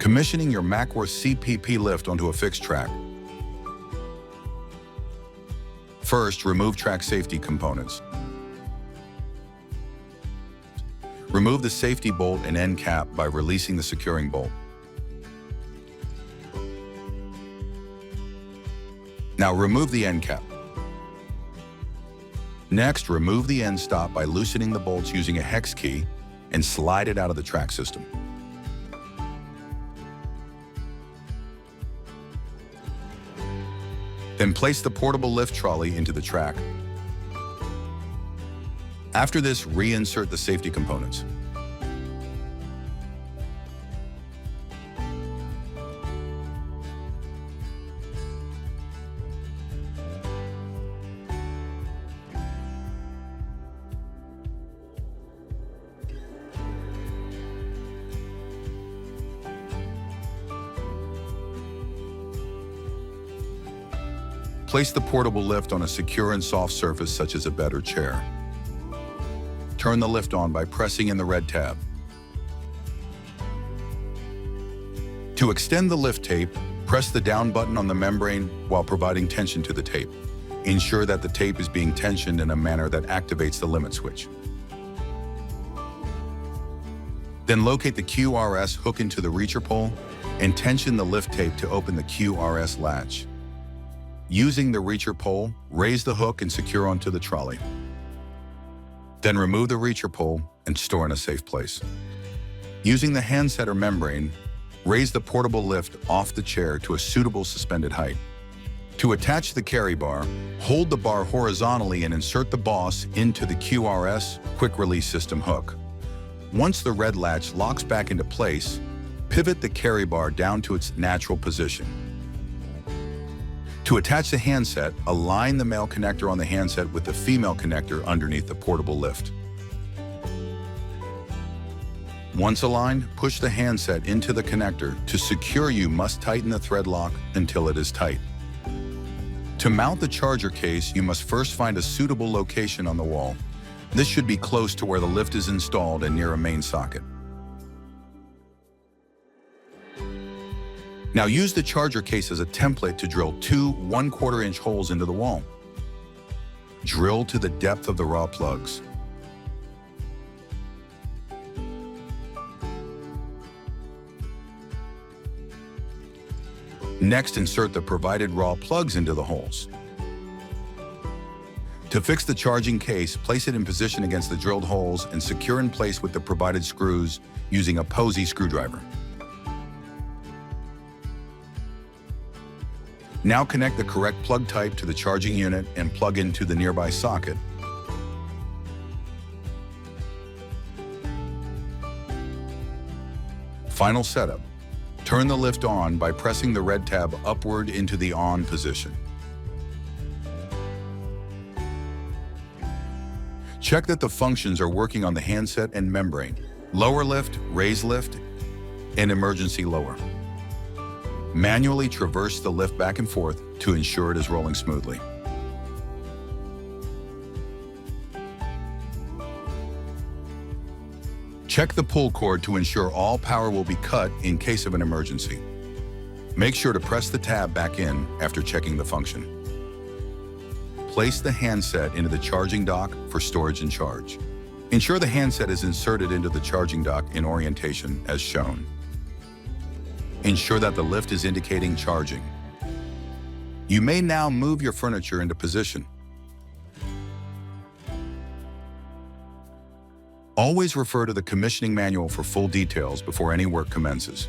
Commissioning your Mackworth CP440P lift onto a fixed track. First, remove track safety components. Remove the safety bolt and end cap by releasing the securing bolt. Now remove the end cap. Next, remove the end stop by loosening the bolts using a hex key and slide it out of the track system. Then place the portable lift trolley into the track. After this, reinsert the safety components. Place the portable lift on a secure and soft surface such as a bed or chair. Turn the lift on by pressing in the red tab. To extend the lift tape, press the down button on the membrane while providing tension to the tape. Ensure that the tape is being tensioned in a manner that activates the limit switch. Then locate the QRS hook into the reacher pole and tension the lift tape to open the QRS latch. Using the reacher pole, raise the hook and secure onto the trolley. Then remove the reacher pole and store in a safe place. Using the handset or membrane, raise the portable lift off the chair to a suitable suspended height. To attach the carry bar, hold the bar horizontally and insert the boss into the QRS quick release system hook. Once the red latch locks back into place, pivot the carry bar down to its natural position. To attach the handset, align the male connector on the handset with the female connector underneath the portable lift. Once aligned, push the handset into the connector. To secure, you must tighten the thread lock until it is tight. To mount the charger case, you must first find a suitable location on the wall. This should be close to where the lift is installed and near a main socket. Now use the charger case as a template to drill two 1/4 inch holes into the wall. Drill to the depth of the raw plugs. Next, insert the provided raw plugs into the holes. To fix the charging case, place it in position against the drilled holes and secure in place with the provided screws using a posy screwdriver. Now connect the correct plug type to the charging unit and plug into the nearby socket. Final setup. Turn the lift on by pressing the red tab upward into the on position. Check that the functions are working on the handset and membrane. Lower lift, raise lift, and emergency lower. Manually traverse the lift back and forth to ensure it is rolling smoothly. Check the pull cord to ensure all power will be cut in case of an emergency. Make sure to press the tab back in after checking the function. Place the handset into the charging dock for storage and charge. Ensure the handset is inserted into the charging dock in orientation as shown. Ensure that the lift is indicating charging. You may now move your furniture into position. Always refer to the commissioning manual for full details before any work commences.